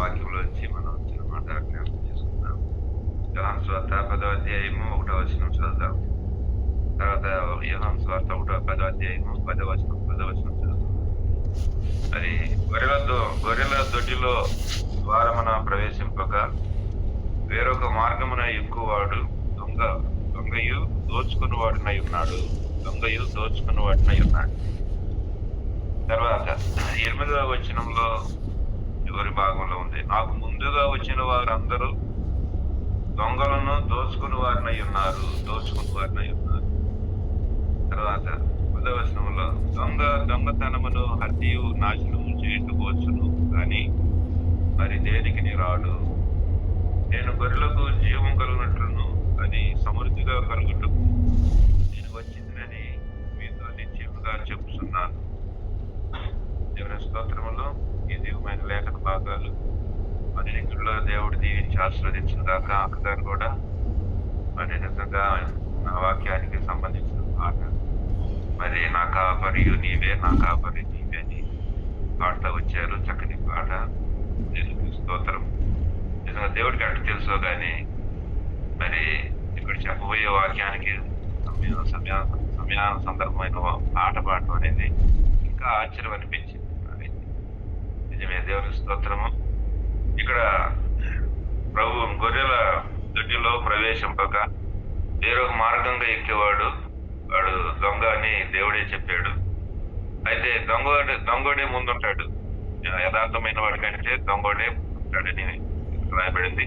వాక్యంలో వచ్చి మనం చిన్న మాట జ్ఞాపకం చేసుకుందాం. యోహాను సువార్త 10వ అధ్యాయము 1వ వచనం చదువుదాం. తర్వాత యోహాను సువార్త 10వ అధ్యాయము 10వ వచనం చదువుదాం. అది గొర్రెల దొడ్డిలో ద్వారమున ప్రవేశింపక వేరొక మార్గమున ఎక్కువాడు దొంగయు దోచుకుని వాడినై ఉన్నాడు. తర్వాత 8వ వచనంలో చివరి భాగంలో ఉంది, నాకు ముందుగా వచ్చిన వారందరూ దొంగలను దోచుకుని వారినై ఉన్నారు. తర్వాత 10వ వచనంలో దొంగతనమును హత్యయు నాశనము చేయుటకు వచ్చును కానీ మరి దేనికి రాడు. నేను గొర్రెలకు జీవం కలుగునట్లును అది సమృద్ధిగా కలుగుటకు నేను వచ్చిందని మీతో నిశ్చయముగా చెప్పుచున్నాను. దేవుని స్తోత్రములు. ఈ దివ్యమైన లేఖన భాగాలు అన్నింటిలో దేవుడు దీవించి ఆశీర్వదించిన దాకా అక్కగారు కూడా మరి నిజంగా నా వాక్యానికి సంబంధించిన పాట, మరి నా కాపరియు నీవే అని పాటలో వచ్చారు. చక్కని పాట. దేవునికి స్తోత్రం. నిజంగా దేవుడికి అట్టు తెలుసో కానీ మరి ఇక్కడ చెప్పబోయే వాక్యానికి సందర్భమైన పాట పాడటం అనేది ఇంకా ఆశ్చర్యం అనిపించింది. నిజమే, దేవుని స్తోత్రము. ఇక్కడ ప్రభు గొర్రెల దొడ్డిలో ప్రవేశింపక వేరొక మార్గంగా ఎక్కేవాడు వాడు దొంగ అని దేవుడే చెప్పాడు. అయితే దొంగోడే ముందుంటాడు. యథార్థమైన వాడి కంటే దొంగోడే ఉంటాడని రాయబడింది.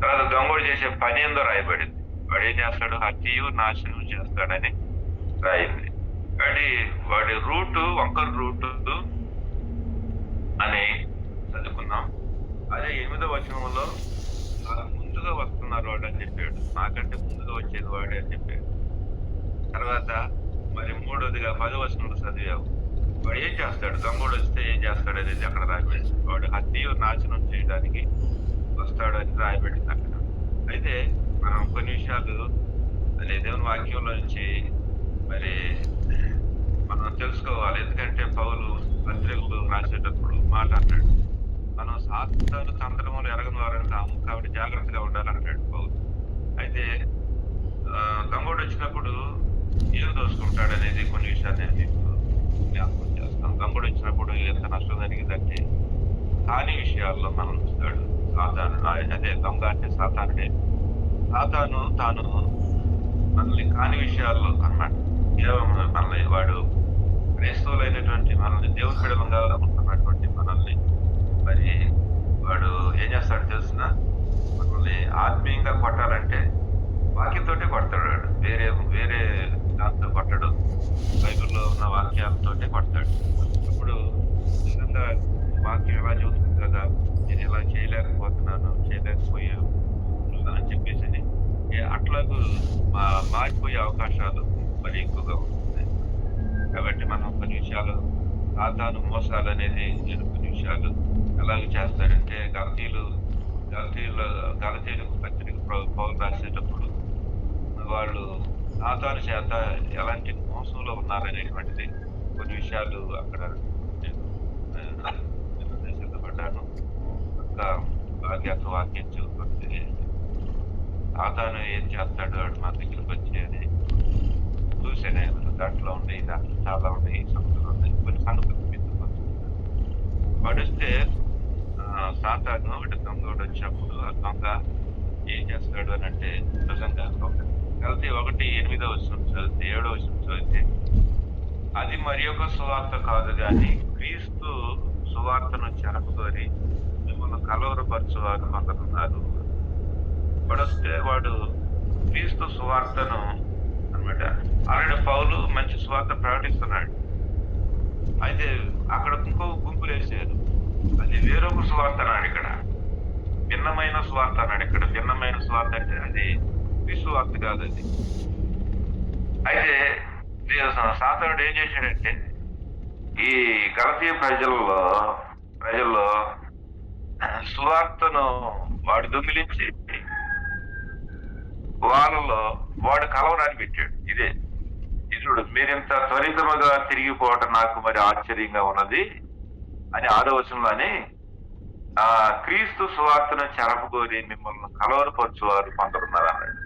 తర్వాత దొంగోడు చేసే పని ఏందో రాయబడింది. వాడు ఏం చేస్తాడు? హత్యయు నాశనం చేస్తాడని రాయింది. కాబట్టి వాడి వంకర రూటు అని చదువుకున్నాం. అదే 8వ వచనంలో నాకు ముందుగా వస్తున్నారు వాడు అని చెప్పాడు. నాకంటే ముందుగా వచ్చేది వాడే అని చెప్పాడు. తర్వాత మరి 3వదిగా 10వ వచనంలో చదివావు. వాడు ఏం చేస్తాడు? దొంగోడు వస్తే ఏం చేస్తాడు అనేది అక్కడ రాయబడింది. వాడు హత్యయు నాశనం చేయడానికి వస్తాడు అని రాయబడింది అక్కడ. అయితే మనం కొన్ని విషయాలు అదే దేవుని వాక్యంలో నుంచి మరి మనం తెలుసుకోవాలి. ఎందుకంటే పౌలు పత్రికలు రాసేటప్పుడు మాట అన్నాడు, మనం సాతాను తంత్రములు ఎరగని వారని కాము, కాబట్టి జాగ్రత్తగా ఉండాలంటాడు పౌలు. అయితే దొంగోడు వచ్చినప్పుడు ఏం దోసుకుంటాడు అనేది కొన్ని విషయాలు నేను మీకు జ్ఞాపకం చేస్తాను. దొంగోడు వచ్చినప్పుడు ఎంత నష్టం జరిగిందంటే కాని విషయాల్లో మనం చూస్తాడు సాతాను. అదే దొంగ అంటే సాతానుడే. సాతాను తాను మనల్ని కాని విషయాల్లో అన్నమాట కేవలం మనల్ని వాడు క్రైస్తవులైనటువంటి మనల్ని దేవుని బిడ్డలంగా అనుకుంటున్నటువంటి మనల్ని మరి వాడు ఏం చేస్తాడు తెలిసిన, మనల్ని ఆత్మీయంగా కొట్టాలంటే వాక్యంతోటే కొడతాడు. వాడు వేరే దాంతో కొట్టడు. బైబిల్లో ఉన్న వాక్యాలతోటే కొడతాడు. ఇప్పుడు నిజంగా వాక్యం ఎలా చెబుతుంది కదా, నేను ఎలా చేయలేకపోయాను అని చెప్పేసి అట్లాగూ మారిపోయే అవకాశాలు మరి ఎక్కువగా ఉంటుంది. కాబట్టి మనం కొన్ని విషయాలు సాతాను మోసాలు అనేది నేను కొన్ని విషయాలు ఎలాగ చేస్తాడంటే గలతీలు పత్రిక పౌలు రాసేటప్పుడు వాళ్ళు సాతాను చేత ఎలాంటి మోసంలో ఉన్నారనేటువంటిది కొన్ని విషయాలు అక్కడ నేను సిద్ధపడ్డాను. ఇంకా వాక్యం చూసుకుంటే సాతాను ఏం చేస్తాడు వాడు మా దగ్గరికి వచ్చేది చూసాను. దాంట్లో ఉన్నాయి, దాంట్లో చాలా ఉన్నాయి, సంగతులు ఉన్నాయి, కొన్ని సంగతులు పడిస్తే సాతాను వాటి దొంగడు వచ్చినప్పుడు ఆ దొంగ ఏం చేస్తాడు అని అంటే నిజంగా కలిసి 1:8 చదివితే 7వ చదివితే అది మరి ఒక సువార్త కాదు కానీ క్రీస్తు సువార్తను చెరపగోరి మిమ్మల్ని కలవరపరచువారు కొందరున్నారు. వస్తే వాడు క్రీస్తు సువార్తను అనమాట ఆల్రెడీ పౌలు మంచి సువార్త ప్రకటిస్తున్నాడు. అయితే అక్కడ ఇంకో గుంపులు వేసారు, అది వేరొక సువార్త అన్నాడు. ఇక్కడ భిన్నమైన సువార్త అన్నాడు. ఇక్కడ భిన్నమైన సువార్త అంటే అది విశ్వార్త కాదు అది. అయితే సాతానుడు ఏం చేశాడంటే ఈ గలతీయ ప్రజల్లో సువార్తను వాడు దొంగిలించి వాళ్ళలో వాడు కలవరాన్ని పెట్టాడు. ఇదే చూడు, మీరింత త్వరితముగా తిరిగిపోవటం నాకు మరి ఆశ్చర్యంగా ఉన్నది అని 6వ వచనంలోని ఆ క్రీస్తు సువార్తను చెరపగోరి మిమ్మల్ని కలవరపరచువారు కొందరున్నారు అన్నాడు.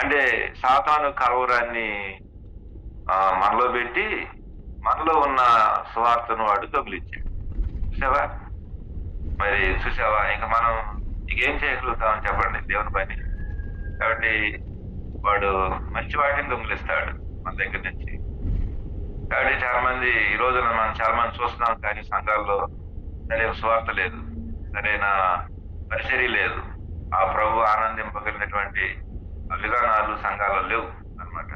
అంటే సాతాను కలవరాన్ని మనలో పెట్టి మనలో ఉన్న సువార్తను వాడు దొంగిలించాడు. చూసావా? మరి చూసావా? ఇంక మనం ఇంకేం చేయగలుగుతామని చెప్పండి దేవుని పని. కాబట్టి వాడు మంచి వాటిని దొంగిలిస్తాడు మన దగ్గర నుంచి. కాబట్టి చాలా మంది ఈ రోజున మనం చాలా మంది చూస్తున్నాం, కానీ సంఘాల్లో సరైన సువార్త లేదు, సరైన పరిచర్య లేదు, ఆ ప్రభు ఆనందింపగలిగినటువంటి విధానాలు సంఘాల్లో లేవు అన్నమాట.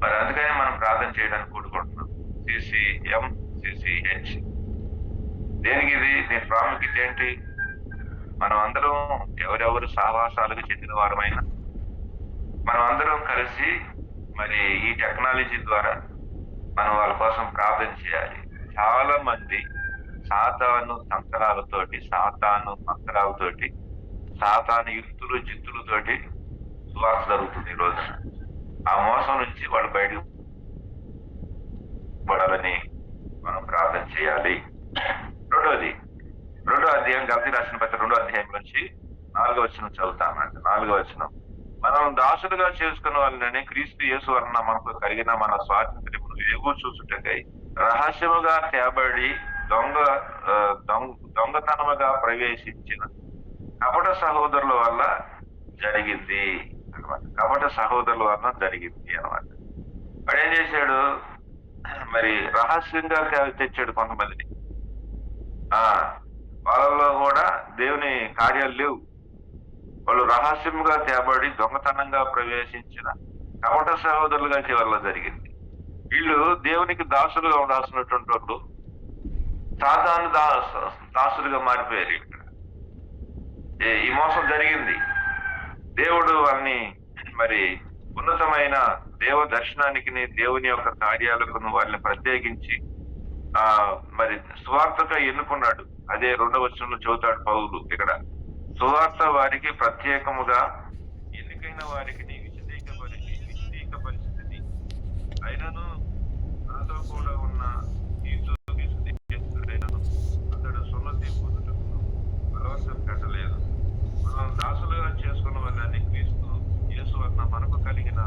మరి అందుకనే మనం ప్రార్థన చేయడానికి కూడుకుంటున్నాం. CCM CCH దేనికి ఇది? దీని ప్రాముఖ్యత ఏంటి? మనం అందరం ఎవరెవరు సహవాసాలకు చెందిన వారమైనా మనం అందరం కలిసి మరి ఈ టెక్నాలజీ ద్వారా మనం వాళ్ళ కోసం ప్రార్థన చేయాలి. చాలా మంది సాతాను మంత్రాలతోటి సాతాను యుక్తులు జిత్తులతోటి సువార్త జరుగుతుంది ఈ రోజున. ఆ మోసం నుంచి వాళ్ళు బయటకు పడాలని మనం ప్రార్థన చేయాలి. రెండో అధ్యాయం, గలతీ రాసిన పత్రిక 2వ అధ్యాయం నుంచి 4వ వచనం చదువుతామంట. 4వ వచనం, మనం దాసులుగా చేసుకున్న వాళ్ళని క్రీస్తు యేసు వలన మనకు కలిగిన మన స్వాతంత్ర్యమును ఎగువ చూసుటకై రహస్యముగా తేబడి దొంగతనముగా ప్రవేశించిన కపట సహోదరుల వల్ల జరిగింది అనమాట. వాడు ఏం చేశాడు? మరి రహస్యంగా తెచ్చాడు కొంతమందిని. వాళ్ళలో కూడా దేవుని కార్యాలు లేవు. వాళ్ళు రహస్యంగా తేబడి దొంగతనంగా ప్రవేశించిన కపట సహోదరులుగా వల్ల జరిగింది. వీళ్ళు దేవునికి దాసులుగా ఉండాల్సినటువంటి వాళ్ళు సాతాను దాసులుగా మారిపోయారు. ఇక్కడ ఈ మోసం జరిగింది. దేవుడు వాళ్ళని మరి ఉన్నతమైన దేవ దర్శనానికి, దేవుని యొక్క కార్యాలకు వాళ్ళని ప్రత్యేకించి మరి సువార్తగా ఎన్నుకున్నాడు. అదే 2వ వచనంలో చెబుతాడు పౌలు. ఇక్కడ సువార్త వారికి ప్రత్యేకముగా ఎన్నికైన వారికి విశదీక పరిస్థితి అయినను నాతో కూడా ఉన్న అతడు సున్నతి పొందుటకు బలవంతం పెట్టలేదు. మనం దాసులుగా చేసుకున్న వాళ్ళని క్రీస్తు యేసు వలన మనకు కలిగిన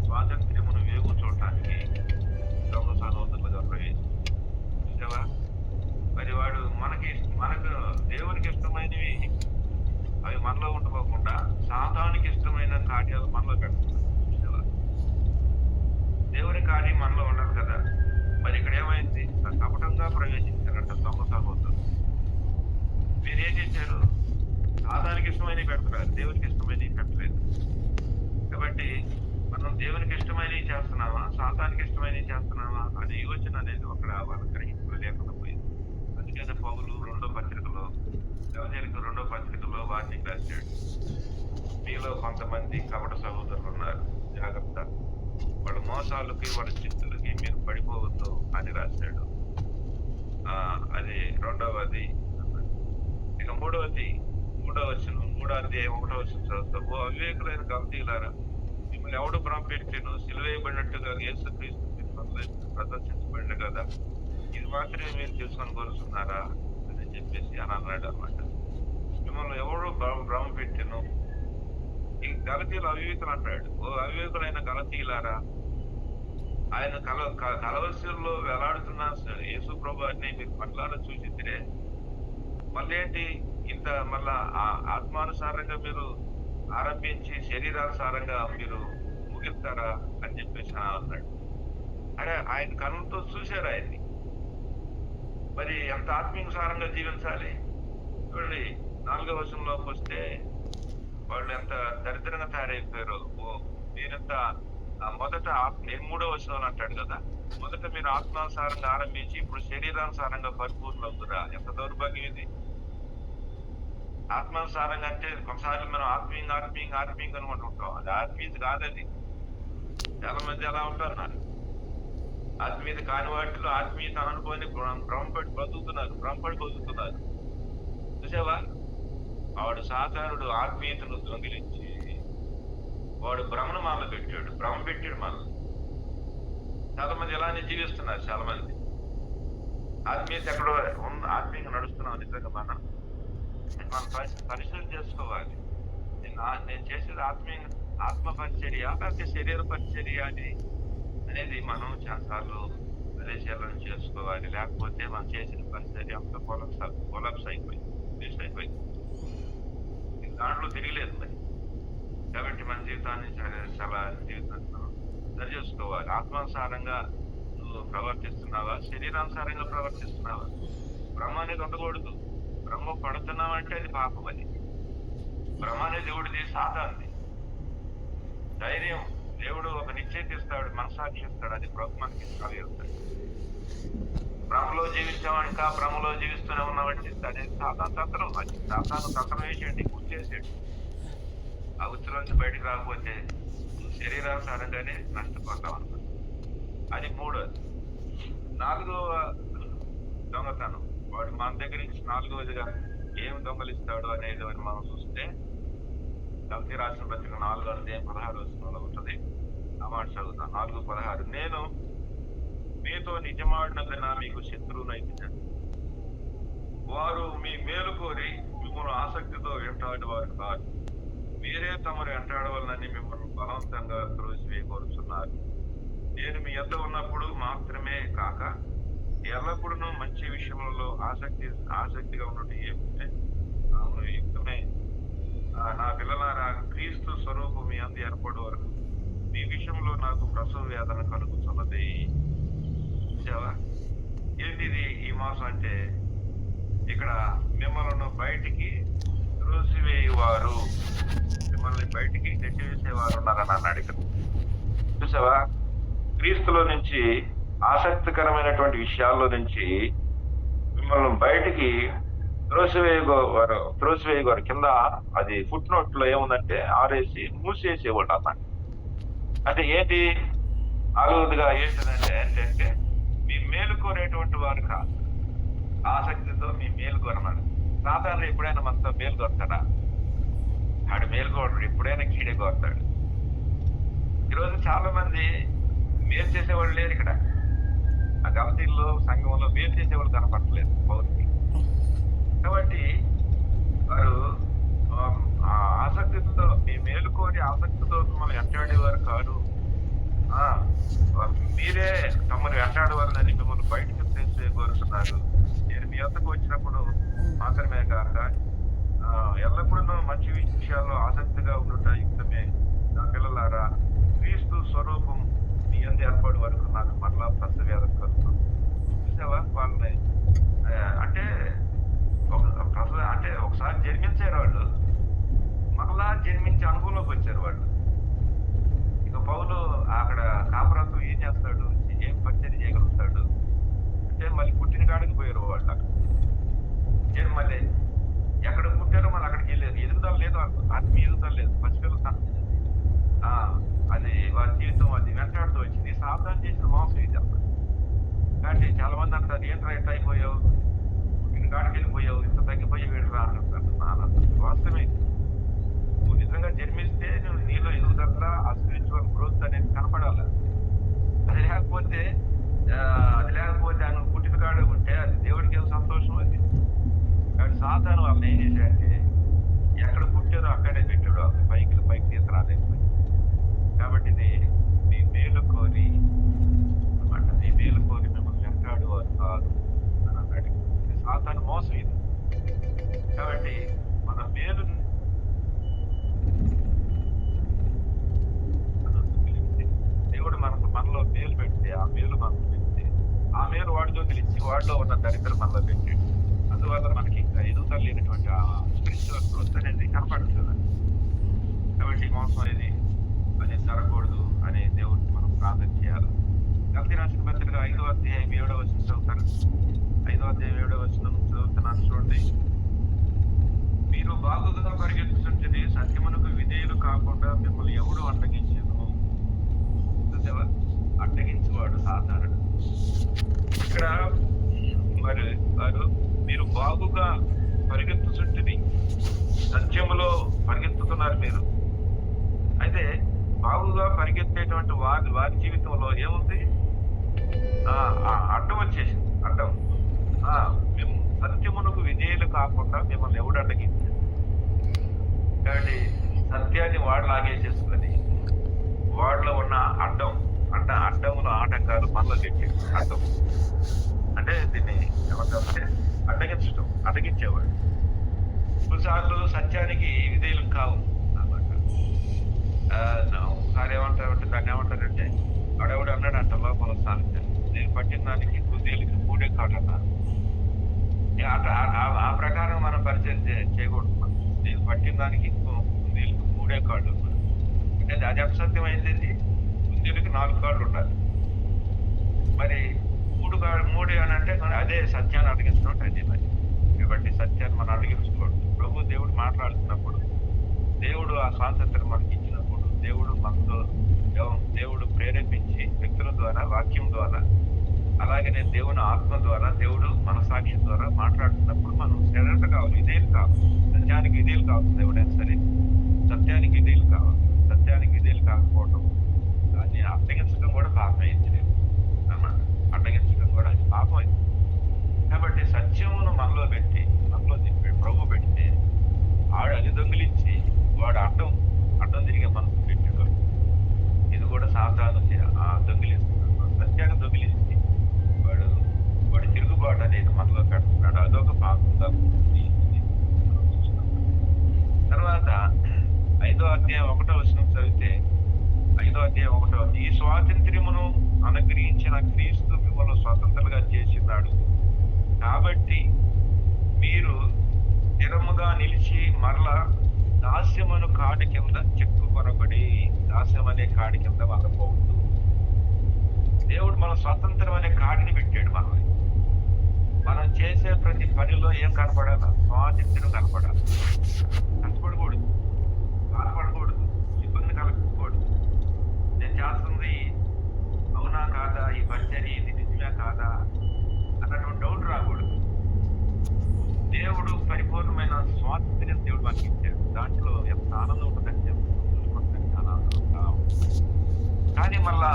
స్వాతంత్ర్యమును వేగు చూడటానికి దొంగ సహోదరులుగా ప్రవేశించావా? మరి వాడు మనకు దేవునికి ఇష్టమైనవి అవి మనలో ఉండిపోకుండా సాతానికి ఇష్టమైన కార్యాలు మనలో పెడుతున్నారు. దేవుని కార్యం మనలో ఉండదు కదా. మరి ఇక్కడ ఏమైంది? కపటంగా ప్రవేశించారంట దొంగ సహోదరులు. మీరు ఏం చేశారు? సాతానికి ఇష్టమైనవి పెడుతున్నారు, దేవునికి ఇష్టమైనవి పెట్టలేదు. కాబట్టి మనం దేవునికి ఇష్టమైనవి చేస్తున్నామా, సాతానికి ఇష్టమైనవి చేస్తున్నామా అనే యోచన అనేది అక్కడ వాళ్ళ గ్రహింపులో లేకుండా పోయింది. అందుకని పౌలు 2వ పత్రికలో వార్నింగ్ రాశాడు. మీలో కొంతమంది కపట సహోదరులు ఉన్నారు, జాగ్రత్త, వాళ్ళ మోసాలకి వాళ్ళ చిత్తులకి మీరు పడిపోవద్దు అని రాశాడు. అది 2వది. ఇక 3వ వచనం, 3వ అధ్యాయం 1వ వచనం చదువుతాం. ఓ అవివేకులైన గలతీయులారా, మిమ్మల్ని ఎవడు భ్రమపెట్టిను? సిలువేయబడినట్టుగా యేసుక్రీస్తు ప్రదర్శించబడిన కదా, ఇది మాత్రమే మీరు తెలుసుకొని కోరుతున్నారా అని చెప్పేసి అని అన్నాడు అనమాట. మిమ్మల్ని ఎవడు భ్రమ పెట్టిను? ఈ గలతీయులు అవివేకులు అంటాడు. ఓ అవివేకులైన గలతీయులారా, ఆయన కలవరిశిలో వేలాడుతున్న యేసు ప్రభుని మీరు పట్లారా చూసిద్దిరే, మళ్ళీ ఏంటి ఇంత మళ్ళా ఆత్మానుసారంగా మీరు ఆరంభించి శరీరానుసారంగా మీరు ముగిస్తారా అని చెప్పేసి అన్నాడు. అరే, ఆయన కళ్ళతో చూశారు ఆయన్ని. మరి ఎంత ఆత్మీయానుసారంగా జీవించాలి చూడండి. 4వ వచనంలోకి వస్తే వాళ్ళు ఎంత దరిద్రంగా తయారైపోయారు. మీరంతా మొదట నేను 3వ వచనంలో అంటాడు కదా, మొదట మీరు ఆత్మానుసారంగా ఆరంభించి ఇప్పుడు శరీరానుసారంగా పరిపూర్ణవుతురా. ఎంత దౌర్భాగ్యం ఇది! ఆత్మానుసారంగా అంటే కొన్నిసార్లు మనం ఆత్మీయంగా అనుకుంటుంటాం. అది ఆత్మీయత కాదది. చాలా మంది ఎలా ఉంటారు, నాకు ఆత్మీయత కాని వాటిలో ఆత్మీయత అనుకోని భ్రమపడి బతుకుతున్నారు. చూసావా? వాడు సాతానుడు ఆత్మీయతను దొంగిలించి వాడు భ్రమను మనలో పెట్టాడు, మనల్ని. చాలా మంది ఎలానే జీవిస్తున్నారు. చాలా మంది ఆత్మీయత ఎక్కడో ఆత్మీయంగా నడుస్తున్నాం నిజంగా మనం, మనం పరిశీలన చేసుకోవాలి. నేను చేసేది ఆత్మ పరిచర్య లేకపోతే శరీర పరిచర్య అనేది మనం చాలా సార్లు పరిశీలన చేసుకోవాలి. లేకపోతే మనం చేసిన పరిచర్య అంతా కొలాప్స్ అయిపోయింది, వేస్ట్ అయిపోయింది. దాంట్లో తిరగలేదు మరి. కాబట్టి మన జీవితాన్ని చాలా జీవితాన్ని మనం సరి చేసుకోవాలి. ఆత్మానుసారంగా నువ్వు ప్రవర్తిస్తున్నావా, శరీరానుసారంగా ప్రవర్తిస్తున్నావా? భ్రమ అనేది ఉండకూడదు. భ్రమ పడుతున్నావంటే అది పాపం. అది భ్రమ అనేది దేవుడిది, సాతానుది. ధైర్యం దేవుడు ఒక నిశ్చయిత ఇస్తాడు, మనసాక్షి ఇస్తాడు, అది ప్రభు మనకి కలిగిస్తాడు. భ్రమలో జీవించామని ఇంకా భ్రమలో జీవిస్తూనే ఉన్నామంటే అది సాతాను తంత్రం. అది సాతాను తంత్రం వేసేయండి, గుర్తేసాడు. ఆ ఉచ్చులోంచి బయటకు రాకపోతే శరీరానుసారంగానే నష్టపోతాం అన్నమాట. అది మూడోది. 4వ దొంగతనం, వాడు మన దగ్గర నుంచి 4వదిగా ఏం దొంగలిస్తాడు అనేది మనం చూస్తే గలతీ రాసిన పత్రిక 4:16 ఉంటుంది. ఆ మాట చదువుతాను. 4:16. నేను మీతో నిజమాడినందున మీకు శత్రువునైతున్నాను. వారు మీ మేలు కోరి మిమ్మల్ని ఆసక్తితో వెంటాడేవారు కాదు, మీరే తమరు వెంటాడవాలని మిమ్మల్ని బలవంతంగా త్రోసివేయకోరుచున్నారు. నేను మీ యొద్ద ఉన్నప్పుడు మాత్రమే కాక ఎల్లప్పుడూ మంచి విషయములలో ఆసక్తిగా ఉన్నట్టు ఏమిటంటే యుక్తమే. నా పిల్లలారా, క్రీస్తు స్వరూపం మీ అందు ఏర్పడే వరకు మీ విషయంలో నాకు ప్రసవ వేదన కలుగుతున్నది. ఏంటిది ఈ మాసం అంటే, ఇక్కడ మిమ్మల్ని బయటికి త్రోసివేయవారు, మిమ్మల్ని బయటికి నెట్టివేసేవారు ఉన్నారని అన్నాడు ఇక్కడ. చూసావా, క్రీస్తులో నుంచి ఆసక్తికరమైనటువంటి విషయాల్లో నుంచి మిమ్మల్ని బయటికి త్రోసివేయగారు. కింద అది ఫుట్ నోట్ లో ఏముందంటే ఆరేసి మూసేసేవాళ్ళు అన్నమాట. అంటే ఏంటి 4వదిగా ఏంటంటే ఏంటంటే మీ మేలు కోరేటువంటి వారు కాదు, ఆసక్తితో మీ మేలు కోరమాట. సాధారణ ఎప్పుడైనా మనతో మేలు కోరతాడా? ఆడు మేలు కోరడు, ఎప్పుడైనా కీడే కోరతాడు. ఈరోజు చాలా మంది మేలు చేసేవాళ్ళు లేరు ఇక్కడ. ఆ గలతీల్లో సంఘంలో మేలు చేసేవాళ్ళు కనపడలేదు పౌరుకి. కాబట్టి వారు ఆసక్తితో మీ మేలు కోరి ఆసక్తితో మిమ్మల్ని వెంటాడేవారు కాదు, మీరే తమను వెంటాడవాలని మిమ్మల్ని బయటకు కోరుతున్నారు. నేను మీ వద్దకు వచ్చినప్పుడు మాత్రమే కాక ఎల్లప్పుడూ మంచి విషయాల్లో ఆసక్తిగా ఉండుట యుక్తమే. నా పిల్లలారా, క్రీస్తు స్వరూపం మీ అందు ఏర్పడే వరకు నాకు మరలా ప్రసవేదన కలుగుతుంది. చూసావా, వాళ్ళని అంటే ఒకసారి జన్మించారు వాళ్ళు, మరలా జన్మించే అనుభవంలోకి వచ్చారు వాళ్ళు. ఇక పౌలు అక్కడ కాపురాతో ఏం చేస్తాడు, ఏం పరిచయం చేయగలుగుతాడు అంటే మళ్ళీ పుట్టిన కాడికి పోయారు వాళ్ళు. అక్కడ మళ్ళీ ఎక్కడ పుట్టారో మళ్ళీ అక్కడికి వెళ్ళారు. ఎదుగుదల లేదు, ఆత్మీయ ఎదుగుదల లేదు. పసిపిల్లలు అది వారి జీవితం అది వెంటాడుతూ వచ్చింది. సాధన చేసిన మోసం ఇది అన్నమాట. కాబట్టి చాలా మంది అంటారు, ఏంట్రా ఎట్లా అయిపోయావు, పుట్టిన కాడికి వెళ్ళిపోయావు, ఇంత తగ్గిపోయావు ఏంట్రా అని అంటారు. వాస్తవమే, నువ్వు నిజంగా జన్మిస్తే నువ్వు నీలో ఎదుగుదల, ఆ స్పిరిచువల్ గ్రోత్ అనేది కనపడాలి. అది లేకపోతే నువ్వు పుట్టిన కాడ ఉంటే అది దేవుడికి ఏం సంతోషం అది. కాబట్టి సాతాను వాళ్ళని ఏం చేశాడంటే ఎక్కడ పుట్టారో అక్కడే పెట్టాడు, పైకి తీసుకురాలేదు. కాబట్టి ఇది మీ మేలు కోరి అన్నమాట. మీ మేలు కోరి మిమ్మల్ని వెంటాడేవారు కాదు అని అన్నాడు. ఇది సాతాను మోసం ఇది. కాబట్టి మన మేలు దేవుడు మనలో మేలు పెడితే ఆ మేలు మనకు పెడితే ఆ మేలు వాడితో తెలిసి వాడిలో ఉన్న దరిద్రం మనలో పెట్టాడు. అందువల్ల మనకి ఇంకా ఎదుగుదల లేనటువంటి ఆ స్పిరిచువల్ గ్రోత్ అనేది కనపడదు కదా. కాబట్టి మోసం అనేది జరగకూడదు అనే దేవుడిని మనం ప్రార్థన చేయాలి. గలతీ రాసిన పత్రిక 5వ అధ్యాయం 7వ వచనం చదువుతారు. 5వ అధ్యాయం 7వ వచనం చదువుతున్నాను, చూడండి. మీరు బాగుగా పరిగెత్తుతుంటే సత్యమునకు విధేయులు కాకుండా మిమ్మల్ని ఎవడు అడ్డగించను. అడ్డగించేవాడు సాధారణ. ఇక్కడ మరి వారు మీరు బాగుగా పరిగెత్తుతుంటే సత్యములో పరిగెత్తుతున్నారు మీరు. అయితే బాగుగా పరిగెత్తేటువంటి వారి జీవితంలో ఏముంది, అడ్డం వచ్చేసింది. అడ్డం మేము సత్యమునకు విధేయులు కాకుండా మిమ్మల్ని ఎవడు అడ్డగించాడు? కాబట్టి సత్యాన్ని వాడు లాగేసేసుకొని వాడిలో ఉన్న అడ్డంలో ఆటంకాలు మనలో పెట్టాడు. అడ్డం అంటే దీన్ని ఏమంటారంటే అడ్డగించేవాడు. కొన్నిసార్లు సత్యానికి విధేయులు కావు అన్నమాట. ఒకసారి ఏమంటారంటే దాన్ని ఏమంటారంటే ఆడెవడు అన్నాడంట లోపల సాధించాను, నేను పట్టిన దానికి కుదేలికి 3 కాడన్నారు. ఆ ప్రకారం మనం పరిచయం చేయకూడదు. నేను పట్టిన దానికి కుందేలుకి 3 కాళ్ళు. అంటే అది అసత్యమైంది. కుందేలుకి 4 కాళ్ళు ఉండాలి. మరి 3 అని అంటే అదే సత్యాన్ని అడిగించడం అది. మరి కాబట్టి సత్యాన్ని మనం అడిగించుకోవడం. ప్రభు దేవుడు మాట్లాడుతున్నప్పుడు, దేవుడు ఆ స్వాతంత్రం మనకి ఇచ్చినప్పుడు, దేవుడు ప్రేరేపించి వ్యక్తుల ద్వారా, వాక్యం ద్వారా, అలాగే దేవుని ఆత్మ ద్వారా, దేవుడు మన సాక్ష్యం ద్వారా మాట్లాడుతున్నప్పుడు మనం శ్రద్ధ కావాలి, విధేయులు కావాలి. సత్యానికి విధేయులు కావాలి. ఎవడైనా సరే సత్యానికి విధేయులు కావాలి. సత్యానికి విధేయులు కాకపోవడం, దాన్ని అడ్డగించడం కూడా పాపమైంది అన్నమాట. అడ్డగించడం కూడా అది పాపమైంది. కాబట్టి సత్యమును మనలో తిప్పాడు ప్రభు. పెడితే ఆడు అది దొంగిలించి వాడు అడ్డం తిరిగే మనసు పెట్టాడు. ఇది కూడా సాధారణ దొంగిలిస్తున్నాడు. సత్యాన్ని దొంగిలించి వాడు తిరుగుబాటు అనేది మనలో పెడుతున్నాడు. అదొక పాపంగా తర్వాత 5వ అధ్యాయం 1వ వచనం చదివితే, 5వ అధ్యాయం 1వ, ఈ స్వాతంత్ర్యమును అనుగ్రహించిన క్రీస్తు మిమ్మల్ని స్వతంత్రులుగా చేసినాడు. కాబట్టి మీరు స్థిరముగా నిలిచి మరలా దాస్యమను కాడి కింద చెక్కుకొనబడి, దాస్యం అనే కాడి కింద వెళ్ళకూడదు. దేవుడు మన స్వతంత్రం అనే కాడిని పెట్టాడు. మనం చేసే ప్రతి పనిలో ఏం కనపడాలి? స్వాతంత్ర్యం కనపడాలి. కష్టపడకూడదు, బాధపడకూడదు, ఇబ్బంది కలగకూడదు. నేను చేస్తుంది అవునా కాదా, ఈ పరిచర్య ఇది నిజమే కాదా అన్నటువంటి డౌట్ రాకూడదు. దేవుడు పరిపూర్ణమైన స్వాతంత్ర్యం దేవుడు మనకి ఇచ్చాడు. దాంట్లో ఎంత ఆనందం ఉంటుందని చూసుకుంటే ఆనందం. కానీ మళ్ళా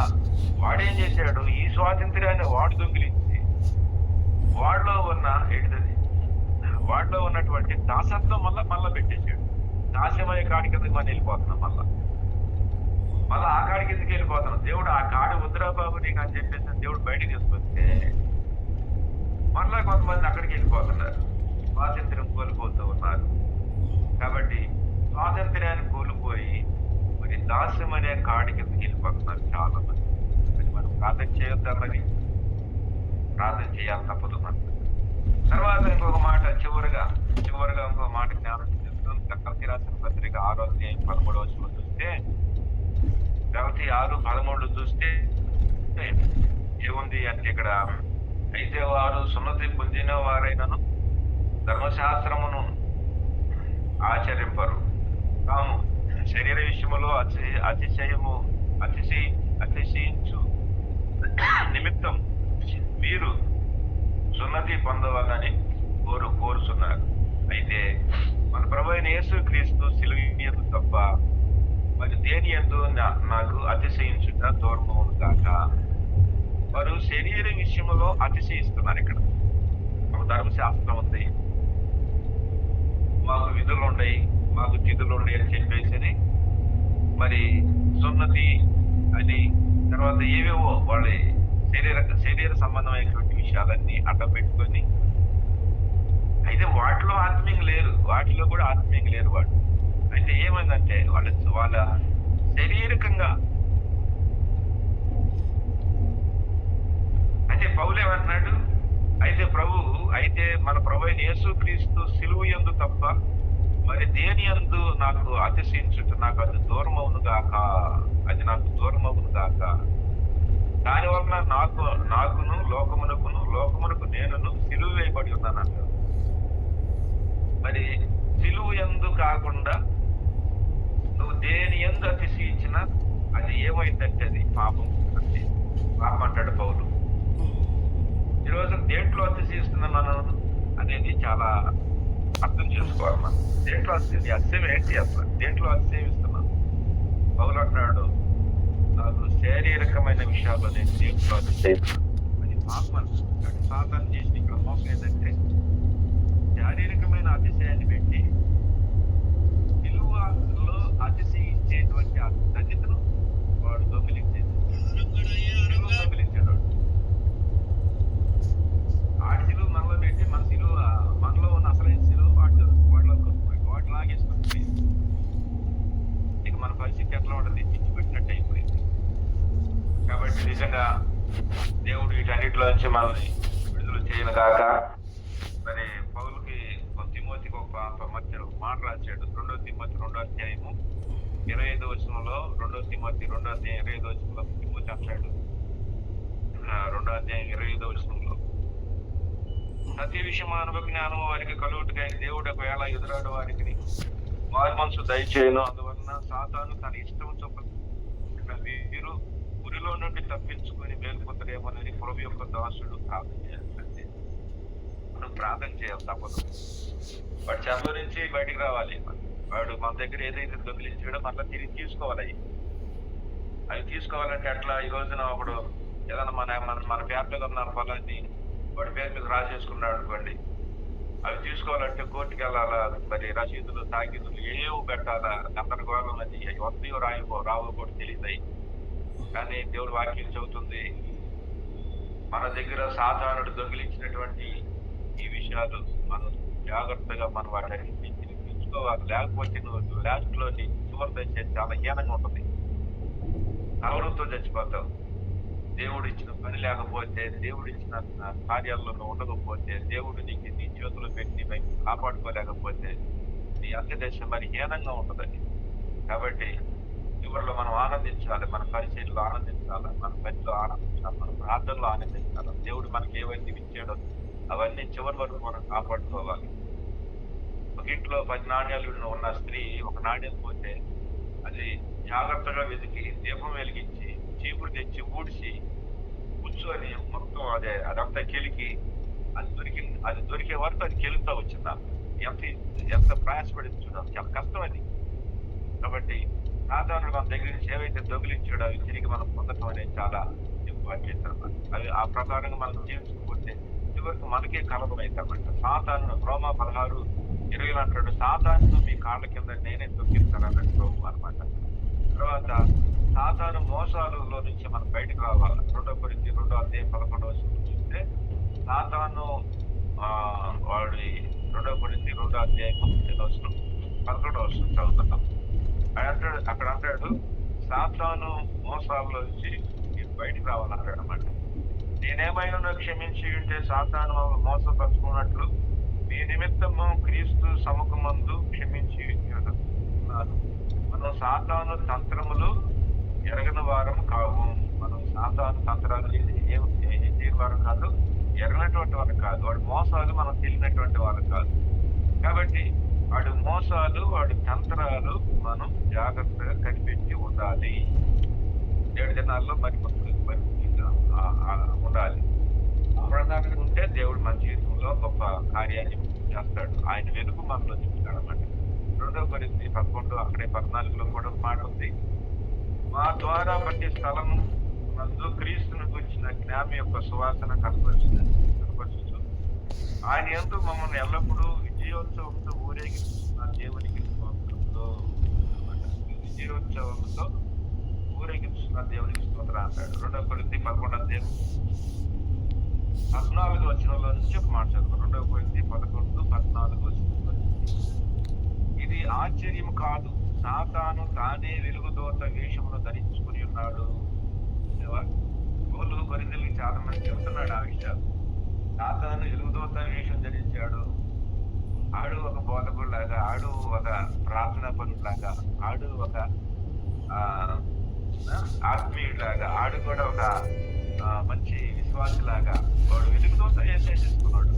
వాడేం చేశాడు? ఈ స్వాతంత్ర్యాన్ని వాడు దొంగిలించి వాడిలో ఉన్నటువంటి దాసత్వం మళ్ళా పెట్టేశాడు. దాస్యమయ్యే కాడి కిందకి మనం వెళ్ళిపోతున్నాం. మళ్ళా ఆ కాడి కిందకి వెళ్ళిపోతున్నాం. దేవుడు ఆ కాడి వద్దురా బాబు నీకు అని చెప్పేసి దేవుడు బయటకు తీసుకొస్తే మళ్ళా కొంతమంది అక్కడికి వెళ్ళిపోతున్నారు. స్వాతంత్ర్యం కోల్పోతూ ఉన్నారు. కాబట్టి స్వాతంత్ర్యాన్ని కోల్పోయి మరి దాస్యం అనే కాడి కిందకి వెళ్ళిపోతున్నారు చాలా మంది. అది మనం ప్రార్థన చేయొద్దన్నది, ప్రార్థన చేయాలి తప్పదు. మనం తర్వాత ఇంకొక మాట చివరిగా ఇంకొక మాట జ్ఞానం చేస్తుంది. గలతీ రాసిన పత్రిక 6వ అధ్యాయం 13వ వచనం చూస్తే, గలతీ 6:13 చూస్తే ఏముంది అంటే ఇక్కడ, అయితే వారు సున్నతి పొందిన వారైనను ధర్మశాస్త్రమును ఆచరింపరు, తాము శరీర విషయములో అతిశయించు నిమిత్తం మీరు సున్నతి పొందవాలని కోరుచున్నారు. అయితే మన ప్రభువైన యేసుక్రీస్తు సిలువ యందు తప్ప మరి దేని యందు నాకు అతిశయించుట దూరమవును గాక. వారు శరీర విషయములో అతిశయిస్తున్నారు. ఇక్కడ ఒక ధర్మశాస్త్రం ఉంది, మాకు విధులు ఉన్నాయి, మాకు తిథులు ఉన్నాయి అని చెప్పేసి మరి సున్నతి అని తర్వాత ఏవేవో వాళ్ళ శరీర సంబంధమైనటువంటి విషయాలన్నీ అడ్డం పెట్టుకొని, అయితే వాటిలో కూడా ఆత్మీయంగా లేరు వాడు. అయితే ఏమైందంటే వాళ్ళ శారీరకంగా, అయితే పౌలు ఏమంటున్నాడు, అయితే మన ప్రభు అయిన యేసుక్రీస్తు సిలువ యందు తప్ప మరి దేని యందు నాకు అతిశయించుట నాకు అది దూరమవును గాక, అది నాకు దూరమవును గాక. దానివల్ల నాకును లోకమునకు నేనును సిలువ వేయబడి ఉన్నాను అంటారు. మరి సిలువ యందు కాకుండా నువ్వు దేని యందు అతిశయించినా అది ఏమైందంటే అది పాపం అంటాడు పౌలు. ఈరోజు దేంట్లో అతిశయిస్తున్నాం మనం అనేది చాలా అర్థం చేసుకోవాలి. మనం దేంట్లో అతిశయం ఏంటి అసలు, దేంట్లో అతిశయిస్తున్నాం? పౌలు అంటున్నాడు, నాకు శారీరకమైన విషయాల్లో నేను దేంట్లో అతిశయిస్తున్నాను, అది పాపం. సాతాను చేసిన ఇక్కడ మోసం ఏంటంటే శారీరకమైన వచనంలో 2 తిమోతి 2వ అధ్యాయం 25వ వచనంలో తిమోతి అంటాడు, 2వ అధ్యాయం 25వ వచనంలో, ప్రతి విషయం అనుభవ జ్ఞానం వారికి కలుగుటకై దేవుడు ఒకవేళ ఎదురాడు వారికి వారి మనసు దయచేయను, అందువలన సాతాను తన ఇష్టం చొప్పున వీరు ఉరిలో నుండి తప్పించుకొని మేలుకొందరేమోనని ప్రభు యొక్క దాసుడు ప్రార్థన చేయాలంటే మనం ప్రార్థన చేయాలి తప్పదు. వాడు చెంప నుంచి బయటికి రావాలి. వాడు మన దగ్గర ఏదైతే దొంగిలించాడో మళ్ళీ తిరిగి తీసుకోవాలి. అవి తీసుకోవాలంటే అట్లా ఈ రోజున ఒకడు ఏదైనా మన పేరు మీద ఉన్న పొలాన్ని వాడి పేరు మీద రాసేసుకున్నాడు అనుకోండి, అవి తీసుకోవాలంటే కోర్టుకి వెళ్ళాలా, మరి రసీదులు తాకీదులు ఏవో పెట్టాలా, గందరగోళం. అది వస్తాయో రావో కూడా తెలియదు. కానీ దేవుడు వాక్యం చెబుతుంది, మన దగ్గర సాధారణుడు దొంగిలించినటువంటి ఈ విషయాలు మనం జాగ్రత్తగా మనం వాటిని తీసుకోవాలి. లేకపోతే నువ్వు లాస్ట్ లో చివరి దశ చాలా హీనంగా ఉంటుంది, నవరంతో చచ్చిపోతావు. దేవుడు ఇచ్చిన పని లేకపోతే, దేవుడు ఇచ్చిన కార్యాల్లో ఉండకపోతే, దేవుడు నీకు నీ చేతులు పెట్టి వైపు కాపాడుకోలేకపోతే నీ అంత్యదశ మరి హీనంగా ఉంటుందని. కాబట్టి చివరిలో మనం ఆనందించాలి, మన పరిచయంలో ఆనందించాలి, మన పనిలో ఆనందించాలి, మన ప్రార్థనలో ఆనందించాలి. దేవుడు మనకి ఏవైతే ఇచ్చాడో అవన్నీ చివరి వరకు మనం కాపాడుకోవాలి. ఒక ఇంట్లో 10 నాణ్యాలు ఉన్న స్త్రీ ఒక నాణ్యం పోతే అది జాగ్రత్తగా వెతికి దీపం వెలిగించి చీపురు తెచ్చి ఊడ్చి కూర్చొని మొత్తం అదంతా కెలికి అది దొరికే వరకు అది కెలుగుతా వచ్చిందా. ఎంత ప్రయాసపడింది చూడాలి, చాలా కష్టం అది. కాబట్టి సాధారణంగా మన దగ్గర నుంచి ఏవైతే దొంగిలించాడో అవి తిరిగి మనం పొందటం అనేది చాలా ఇంపార్టెంట్ అన్నమాట. అవి ఆ ప్రకారంగా మనం జీవించకపోతే చివరికి మనకే కలపం అవుతామంట. సాతాను రోమా 16:20 అంటాడు, సాతాను మీ కాళ్ళ కింద నేనే తొక్కిస్తానన్నట్టు ప్రభు అనమాట. తర్వాత సాతాను మోసాలలో నుంచి మనం బయటకు రావాలి. 2 కొరింథీ 2వ అధ్యాయం 11వ వచనం చూస్తే సాతాను వాడి 2 కొరింథీ 2వ అధ్యాయం 11వ వచనం చదువుతున్నాం. అక్కడ అంటాడు, సాతాను మోసాల్లో నుంచి మీరు బయటకు రావాలంటాడు అన్నమాట. నేనేమైనా క్షమించి ఉంటే సాతాను మోసపరుచుకున్నట్లు మీ నిమిత్తము క్రీస్తు సముఖమందు క్షమించి ఉన్నాను. మనం సాతాను తంత్రములు ఎరగని వారం కావు. మనం సాతాను తంత్రాలు ఏం వారం కాదు, ఎరగనటువంటి వారు కాదు. వాడి మోసాలు మనం తెలియనటువంటి వారు కాదు. కాబట్టి వాడి మోసాలు వాడి తంత్రాలు మనం జాగ్రత్తగా కనిపెట్టి ఉండాలి. 7 దినాల్లో మరి ఉండాలి. ప్రధానంగా ఉంటే దేవుడు మన జీవితంలో గొప్ప కార్యాన్ని చేస్తాడు. ఆయన వెలుగు మనలో చూస్తాడు అన్నమాట. 2 కొరింథీ 11 అక్కడే 14లో కూడా మాట ఉంది, మా ద్వారా ప్రతి స్థలము నందు క్రీస్తును గురించిన జ్ఞానం యొక్క సువాసన కనపరుచు ఆయన యందు మమ్మల్ని ఎల్లప్పుడూ విజయోత్సవంతో ఊరేగిస్తున్న దేవునికి స్తోత్రంలో విజయోత్సవంతో ఊరేగిస్తున్న దేవునికి స్తోత్రం అంటాడు. 2 కొరింథీ 11వ అధ్యాయం 14వ వచనంలో నుంచి ఒక మాట చదువు. 2 కొరింథీ 11:14 వచనంలో, ఇది ఆశ్చర్యం కాదు, సాతాను తానే వెలుగుదోత వేషమును ధరించుకుని ఉన్నాడు. పౌలు కొరింథీయులకు చాలా మంది చెప్తున్నాడు ఆ విషయాలు. సాతాను వెలుగుదోత వేషం ధరించాడు. ఆడు ఒక బోధకుడిలాగా, ఆడు ఒక ప్రార్థనా పనులాగా, ఆడు ఒక ఆత్మీయుడిలాగా, ఆడు కూడా ఒక మంచి విశ్వాసిలాగా వాడు వెలుగుదోత చేసుకున్నాడు.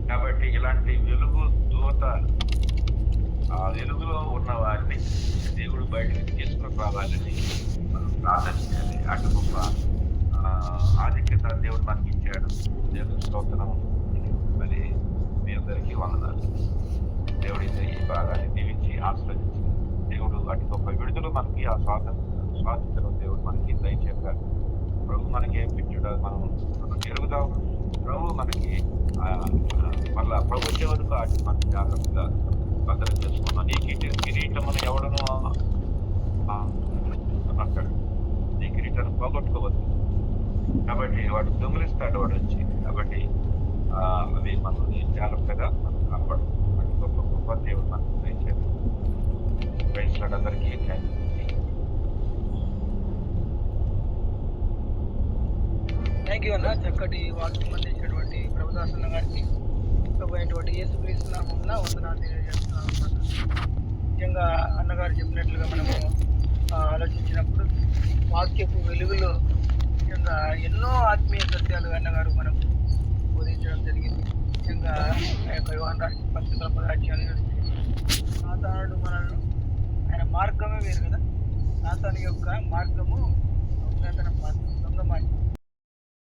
కాబట్టి ఇలాంటి వెలుగు దూత, ఆ వెలుగులో ఉన్న వారిని దేవుడు బయటకు తీసుకుని రావాలని మనం ప్రార్థన చేయాలి. అటు గొప్ప ఆధిక్యత దేవుడు మనకి ఇచ్చాడు. దేవుడు స్తోత్రం. మరి మీ అందరికీ వందనాలు. దేవుడి ఈ భాగాన్ని దీవించి ఆస్వాదించి దేవుడు అటు గొప్ప విడుదల మనకి ఆ స్వాతంత్రం దేవుడు మనకి దయచేయాలి. ప్రభు మనకి ఏం పెట్టాడో మనం ఎరుగుదాం. ప్రభు మనకి మళ్ళా ప్రభు వచ్చే వరకు అటు మనం జాగ్రత్తగా భద్రత చేసుకున్నాం. నీ కిరీటమును ఎవడను అంటాడు, నీ కిరీటాన్ని పోగొట్టుకోవద్దు. కాబట్టి వాడు దొంగిలిస్తాడు వాడు వచ్చి. కాబట్టి అవి మనల్ని జాగ్రత్తగా మనం కాపాడు. అటు గొప్ప గొప్ప దేవుడు మనకు దయచేయాలి. ప్రైజ్ అందరికీ థ్యాంక్ యూ అన్న. చక్కటి వాక్యం అందించినటువంటి ప్రభుదాసన్న గారికి ప్రభువైనటువంటి యేసుక్రీస్తు నామమున వందనాలు తెలియజేస్తున్నాను అన్నమాట. నిజంగా అన్నగారు చెప్పినట్లుగా మనము ఆలోచించినప్పుడు వాక్యపు వెలుగులో నిజంగా ఎన్నో ఆత్మీయ సత్యాలు